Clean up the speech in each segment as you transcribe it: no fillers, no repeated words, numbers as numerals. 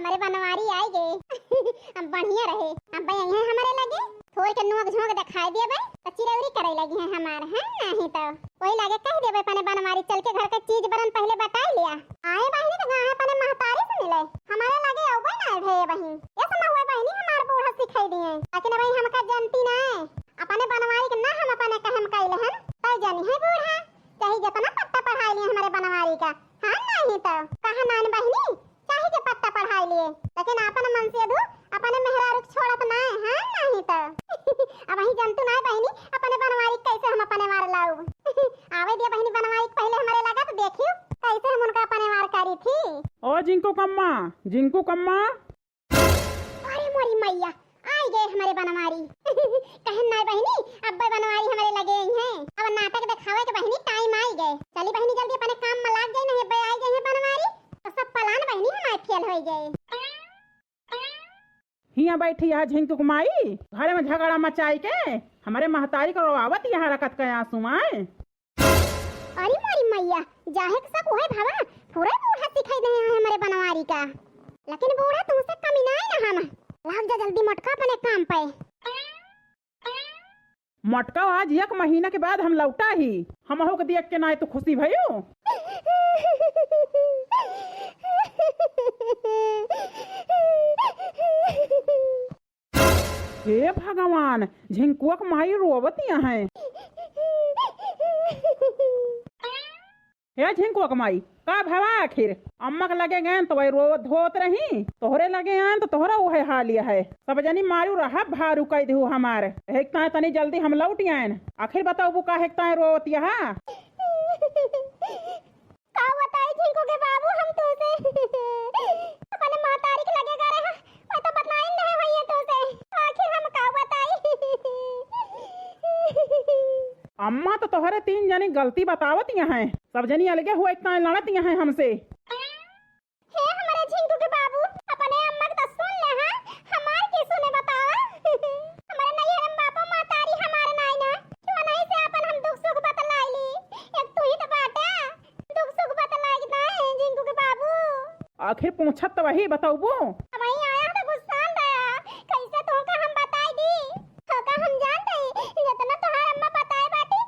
हमारे बनवारी आई गए अब बढ़िया रहे। अब भाई यहीं हमारे लगे थोड़ी के नोक झोंक दिखाई दिए भाई तो चिरौरी करे लगी है हमारे हैं नहीं तो वही लागे कह दे भाई पने बनवारी चल के घर का चीज बरन पहले बता लिया आए बहनी तो गाय पने महतारी से मिले हमारे लगे औ ना भे बहन ऐसा ना हुए बहनी हमार बूढ़ा सिखाई दिए लेकिन भाई हमका जानती ना अपने बनवारी के ना हम अपने कहम कइले हन तय जानी है बूढ़ा चाहे जितना पट्टा पढ़ाई लिए हमारे बनवारी का हां नहीं तो कहा नान बहनी चाहे के पट्टा पढ़ाई लिए लेकिन अपन मन से दू अपने मेहरारू छोड़त ना हां नहीं तो अब वही जंतु ना बहनी अपने बनवारी कैसे हम अपने मार लाऊ आवे दिया बहनी बनवारी पहले हमारे लगा तो देखियो कैसे हम उनका अपने मार करी थी। ओ जिंकू कम्मा अरे मोरी मैया आई गए हमारे बनवारी कहन ना बहनी अब बनवारी हमारे लगे हैं अब नाटक दिखावे के बहनी टाइम आई गए चली बहनी जल्दी अपने काम में लाग गई नहीं बे आई गई है बनवारी तो सब प्लान बहनी हमारे फेल हो गए। हिया बैठी है झिंकू कुमाई घर में झगड़ा मचाई के हमारे महतारी को रोवावत यहाँ रखत के आंसू आए। अरे मोरी मैया जाहे के सब होए भावा पूरा बूढ़ा सिखाई दे है हमारे बनवारी का लेकिन बूढ़ा तुमसे कमी ना है ना हम लाग जा जल्दी मटका अपने काम पे। मटका आज 1 महीना के बाद हम लौटा ही हम हो के देख के ना तो खुशी भयो। हे भगवान झिंकुआ के माई रोवतिया हैं। हे झिंकुआ के माई का भवा आखिर अम्मा के लगे गए तो वही रो धोत रही तोहरे लगे आन तो तोहरा वही हालिया है सब जनी मारू रहा भारू कह दू हमारे हेकता है तनी जल्दी हम लौट आए आखिर बताओ वो का हेकता है रोवतिया का बताई झिंकू के बाबू हम तो से अपने महतारी के लगे गए हैं मैं तो बताई नहीं भैया तो से आखिर हम का बताई। अम्मा तो तोहरे 3 जनी गलती बतावतिया हैं सब जनी अलगे हुए इतना लड़तिया हैं हमसे। हे हमारे झिंकू के बाबू अपने अम्मा के तो सुन ले हां हमार की सुने बतावा हमारे नहीं हम बापा महतारी हमारे नहीं ना क्यों नहीं से अपन हम दुख सुख बतलाई ली एक तू ही तो बाटा दुख सुख बतलाई ना है झिंकू के बाबू आखिर पूछत तो वही बताऊबो वही आया तो गुस्सा आया कैसे तो का हम बताई दी तो का हम जानते जितना तोहार अम्मा बताए बाटी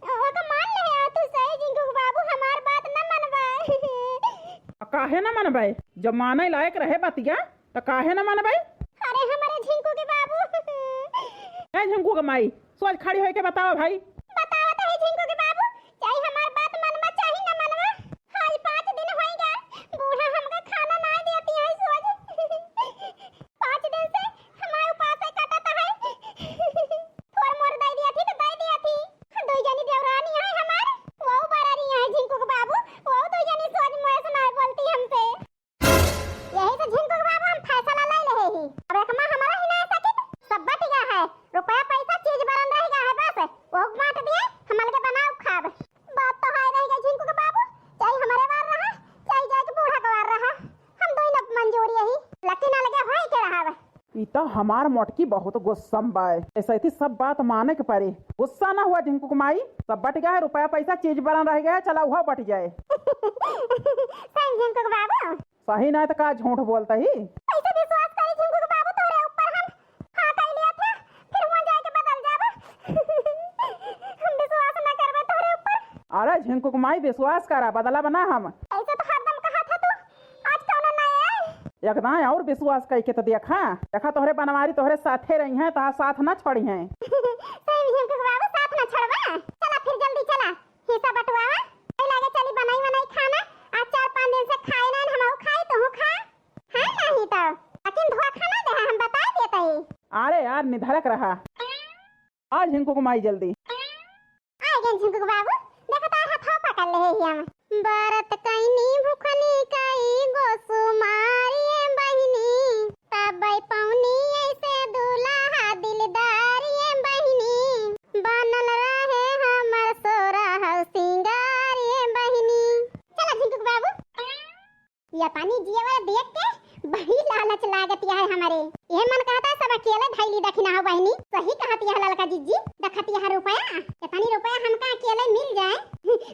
ओ का मान ले तू सही झिंकू के बाबू हमार बात न मनवा काहे न मनबे जब माने लायक रहे बतिया तो काहे न मनबे। अरे हमारे झिंकू के बाबू ए झिंकू के माई सोच खड़ी होके के बताओ भाई बताओ तो है झिंकू के बाबू चाहे हमार बात मनवा चाहे न मनवा आज 5 दिन होएगा बूढ़ा हमका खाना ना देती है सोच 5 दिन से हमारे उपास कटता है थोड़ मोर दे दिया थी तो दे दिया थी दो जनी देवरानी है हमार वो बरारी है झिंकू के बाबू वो दो जनी सोच मोए से ना बोलती हमसे यही तो झिंकू के बाबू हम फैसला ले ले ही अब एक मां हमारा ही ना सकित सब बट गया है रुपया पैसा चीज बरन रहेगा है बस वो बांट दिए हम अलग बनाओ खाब बात तो हाय रहेगा झिंकू के बाबू चाहे हमारे बार रहा चाहे जाए के बूढ़ा के बार रहा हम दोनों न मंजूरी यही लेकिन अलग होई के रहा ई तो हमार मोटकी बहुत गुस्सम बाय ऐसा थी सब बात माने के पड़े गुस्सा ना हुआ झिंकू कुमाई सब बट गया है रुपया पैसा चीज बरन रह गया चला हुआ बट जाए सही झिंकू के बाबू सही ना तो का झूठ बोलता ही ऐसे विश्वास करी झिंकू के बाबू तोरे ऊपर हम हां कह लिया था फिर वहां जाके बदल जाबा हम विश्वास ना करबे तोरे ऊपर। अरे झिंकू कुमाई विश्वास करा बदला बना हम ऐसे तो हरदम कहा था तू आज कौन नहीं है एकदम और विश्वास करके तो देखा तोहरे बनवारी तोहरे साथे रही हैं तहां साथ ना छोड़ी हैं सही झिंकू के बाबू साथ ना छोड़वा चला फिर जल्दी चला हिस्सा बंटवावा ए लागे चली बनाई खाना आज 4-5 दिन से खाए ना हम खाई तो खा हां नहीं तो लेकिन धोखा खाना दे हम बता देते ही। अरे यार निधड़क रहा आज झिंकू कुमाई जल्दी आ गए झिंकू के बाबू देखता हाथ पकड़ ले हम भारत कइनी भूखनी कई गोसु मारिए बहिनी तबै पौनी ऐसे दुल्हा दिलदारिए बहिनी बनल रहे हमर सोरा हौ सिंगारिए बहिनी। चला झिंकू के बाबू ये पानी जिए वाला देख के बड़ी लालच लागत है हमारे। ये मन कहता है सब अकेले धैली दखिना हो बहनी। सही कहती है ललका जीजी। दखती है रुपया कितनी रुपया हमका अकेले मिल जाए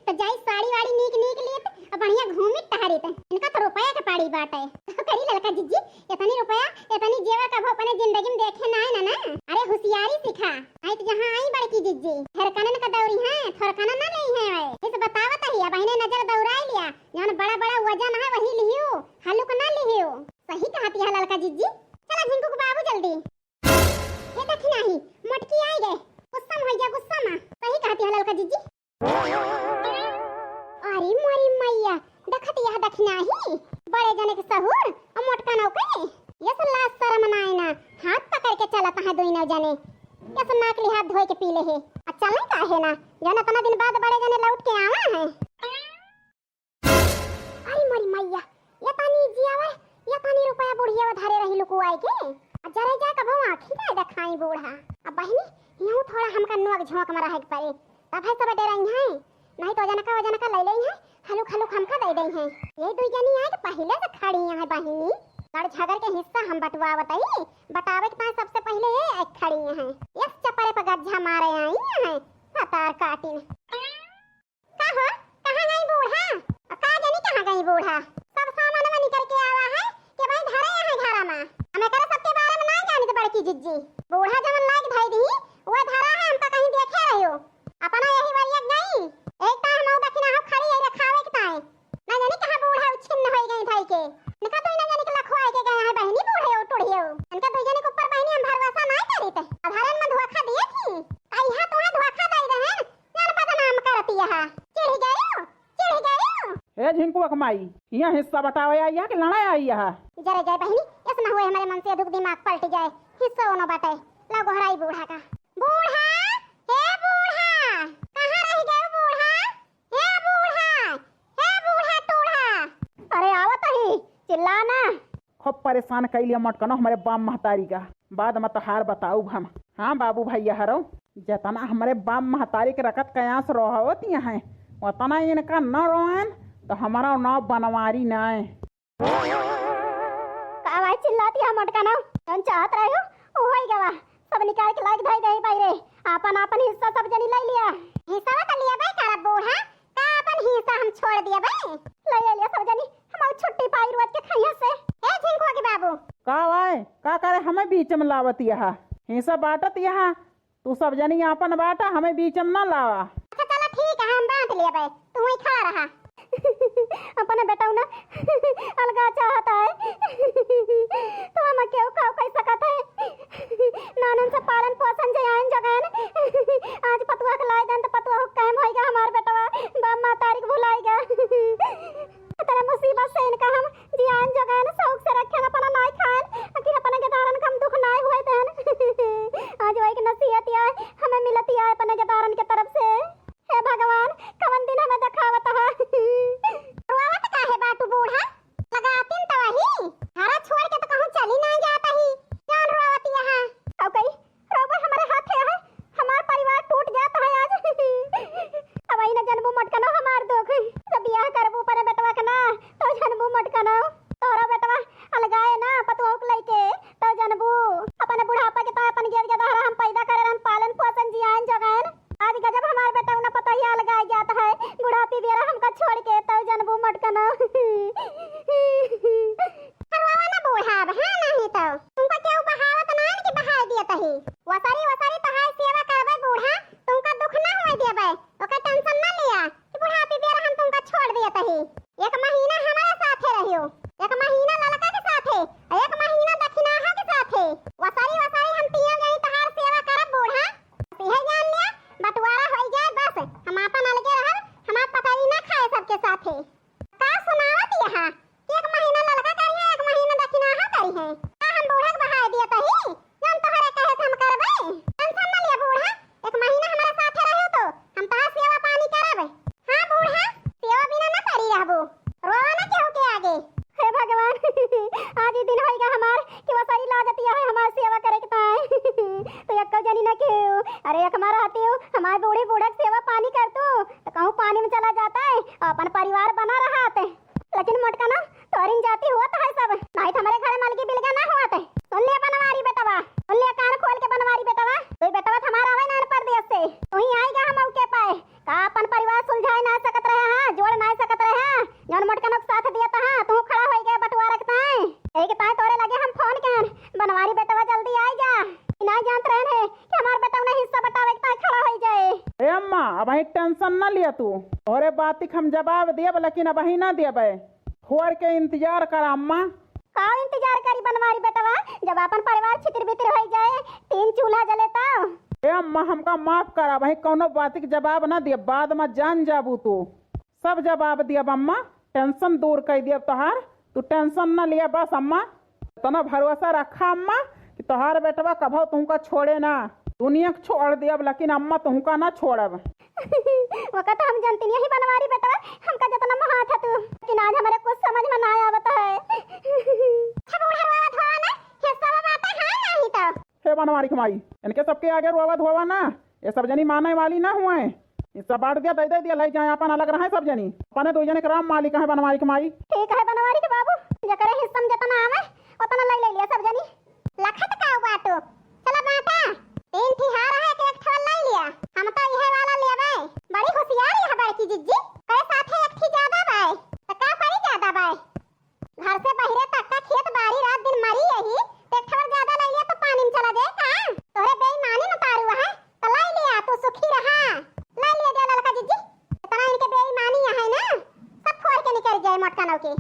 तो जाई साड़ी वाड़ी नीक नीक लेत और बढ़िया घूमी टहरीत। इनका तो रुपया के पाड़ी बात है। तो करी ललका जीजी इतनी रुपया इतनी जेवर कभो अपने जिंदगी में देखे ना है ना। अरे होशियारी सिखा। आई तो जहां आई बड़की जीजी हरकनन का दौरी है थोरकना ना नहीं है। इस बतावत है बहने नजर दौड़ाई लिया जहां बड़ा बड़ा वजन है वही लिहियो हल्लुक ना लिहियो। सही कहती है ललका जीजी। चला झिंकू के बाबू जल्दी। ये दखिना ही मोटकी आई गए गुस्सा हो गया गुस्सा में। सही कहती है ललका जीजी। अरे मोरी मैया देखती है दखिना ही बड़े जने के सहूर और मोटका नौ के ये सब लाज शर्म ना आए ना। हाथ पकड़ के चलता है दोनों जने ये सब नाकली हाथ धोए के पीले है। अच्छा नहीं का है ना जाना तना दिन बाद बड़े जने लौट के आवा है। अरे मोरी मैया ये तानी जियावे ये तानी रुपया बुढ़िया धारे रही लुको आई के जरा जा कबो आखी ना देखाई बूढ़ा। अब बहनी यूं थोड़ा हमका नोक झोंक में रहे के पड़े तब है सब डरई है नहीं तो वजन का ले लई है हलुक हलुक हमका दे दई है। ये दुई जनी आए तो पहले से खड़ी है बहनी लड़ झगड़ के हिस्सा हम बटवा बताई बतावे के सबसे पहले ये खड़ी है। एक चपड़े पर गज्जा मारे आई है सतार काटी में। का हो कहां गई बूढ़ा का जनी कहां गई बूढ़ा। सब सामान में निकल के आवा है कि भाई धरे है घर में हमें करे सबके बारे में नहीं जानी तो बड़की जिज्जी बूढ़ा जवन लाग धाई दी वो धरा है हम तो कहीं देखे रहियो अपना यही वरिया गई एक ता हम दखिना हो खड़ी है रखावे के ताए ना जानी कहां बूढ़ा छिन्न हो गई भाई के निका तो ना जानी के लखवाए के गए है बहनी बूढ़े ओ टुड़ियो इनका दो जने के ऊपर बहनी हम भरवसा नहीं करी थे अधारन में धोखा दिए थी आई हां तो धोखा दई रहे जान बदनाम करती है। चिढ़ गयो ए झिंकू अकमाई यहाँ हिस्सा बतावे आई है कि लड़ाई आई है। जरे जाए बहनी ऐसा हुए हमारे मन से दुख दिमाग पलट जाए हिस्सा होना बाटे ला गोहराई बूढ़ा का। बूढ़ा हे बूढ़ा कहां रह गए बूढ़ा हे बूढ़ा टूढ़ा। अरे आवत ही चिल्लाना खूब परेशान कैलिया मटकनो हमारे बाम महतारी का बाद में तो हार बताऊ हम। हाँ बाबू भैया हरो जतना हमारे बाम महतारी के रकत कयास रोहवत है उतना इनका न रोहन तो हमारा नाव बनवारी न कावा चिल्लाती है मटका ना तुम चाहत रहे हो ओ होई गवा सब निकाल के लाग धाई दे भाई रे अपन अपन हिस्सा सब जनी ले लिया हिस्सा तो लिया भाई काला बूढ़ा का अपन हिस्सा हम छोड़ दिया भाई ले लिया सब जनी हम छुट्टी पाई रोज के खैया से। ए झिंकू के बाबू का वाय का करे हमें बीच में लावत यहाँ हिस्सा बांटत यहाँ तू सब जनी अपन बांटा हमें बीच में ना लावा। अच्छा चलो ठीक है हम बांट लिया भाई तू ही खा रहा अपने बेटा ना अलगा चाहता है तो हम क्यों खाओ कह सकत है नानन से पालन पोषण जयान जगन आज पतुआ के लाई दन तो पतुआ कायम होएगा हमार बेटवा बाप मां तारीख भुलाएगा तेरे मुसीबत से इनका हम जियान जगन शौक से रखें अपना नाई खान लेकिन अपने के दारन कम दुख नाई हुए तन आज वही की नसीहत है हमें मिलती है अपने के दारन के तरफ से। हे भगवान कवन दिन हमें दिखावत है रोवत काहे बाटू बूढ़ा लगातिन तो वही हरा छोड़ के तो कहूं चली नहीं जाता ही जान रोवत यहां अब कहीं रोबो हमारे हाथ है हमार परिवार टूट जाता है आज अब आई ना जन्मू मटकनो हमार दुख सब बियाह करबू पर बेटवा के ना तो जन्मू मटकनो तोरा बेटवा अलगाए ना पतुआ के लेके तो जन्मू अपने बुढ़ापा के तो अपन गिर के दहरा हम पैदा करे हम पालन पोषण जियान जगन आज गजब हमारे बेटा उन्हें पता ही अलगाया जाता है बुढ़ापी बेरा हमका छोड़ के तो जनबू मटकना करवाना बूढ़ा बहा नहीं तो तुमका क्यों बहावत ना कि बहा दिया तही वसारी तो हाय सेवा करबे बूढ़ा तुमका दुख ना होए देबे ओका टेंशन ना लिया कि बुढ़ापी बेरा हम तुमका छोड़ दिया तही एक महीना हमारे साथे रहियो एक महीना ललका के साथे एक महीना दक्षिणाहा के साथे वसारी हम तीन जनी तहार सेवा करब बूढ़ा यह जान लिया बटवारा हो जाए बस हम अपन अलगे रहब हम पकड़ी ना खाए सबके साथे का सुनावत यहां एक महीना ललका करी है एक महीना दक्षिणाहा करी है का हम बूढ़ा के बहा दिया तही जान तोहरे कहे हम करबे टेंशन ना लिया बूढ़ा एक महीना हमारे साथे रहो तो हम तहार सेवा पानी करब। हां बूढ़ा सेवा बिना ना करी रहबो रोवा ना केहू के आगे। हे भगवान आज ही दिन होएगा हमार कि वो सारी लागत है हमार सेवा करे के ताए तो एक जनी ना के अरे एक हमारा आती हो हमारे बूढ़े बूढ़ा सेवा पानी कर तो कहूं पानी में चला जाता है अपन परिवार बना रहा है लेकिन मटका ना तोरिन जाती हुआ तो है सब नहीं तो हमारे अब ही टेंशन न लिया तू, तोहरे बात हम जवाब दियब लेकिन अब ही ना दियब। थोड़ के इंतजार कर अम्मा। का इंतजार करी बनवारी बेटवा, जब अपन परिवार छितिर बितिर हो जाए, 3 चूल्हा जले तो। ए अम्मा हमका माफ कर, अब ही कौनो बात के जवाब ना दियब, बाद में जान जाबू तू। सब जवाब दियब अम्मा, टेंशन दूर कर दियब तोहार, तू टेंशन न लिया बस अम्मा। इतना भरोसा रखा अम्मा कि तोहार बेटवा कभो तुमका छोड़े ना, दुनिया को छोड़ दियब लेकिन अम्मा तुमका ना छोड़ब। वक़्त हम जानती नहीं ही बनवारी बेटवा, हमका जितना महा था तू, लेकिन आज हमारे कुछ समझ में ना आवत है। सब उड़ावा धोवा ना, ये सब बातें है नहीं तो। हे बनवारी कमाई, इनके सबके आगे रोवा धोवा ना, ये सब जनी माने वाली ना हुए। ये सब बांट दिया, दे दिया, ले जाए अपन अलग रहे सब जनी, अपने 2 जने के राम मालिक है बनवारी कमाई। ठीक है बनवारी के बाबू, जकरे हिस्सा में जितना आवे उतना ले लिया सब जनी। लखत का बाटो चला बाटा, 3 थी हार है कि 1 ठल ले लिया, हम तो यह वाला लेबे। बड़ी होशियार है बड़की जिज्जी, कहे साथ है 1 थी ज्यादा बाय, तो का पड़ी ज्यादा बाय। घर से बहिरे तक का खेत बाड़ी रात दिन मरी यही, 1 ठल ज्यादा ले लिया तो पानी में चला जाए का। तोरे बेईमानी न तारू है, तो ले लिया तू सुखी रहा। ले लिया जा ललका जिज्जी, इतना इनके बेईमानी है ना, सब फोड़ के निकल जाए मोटका नौ की।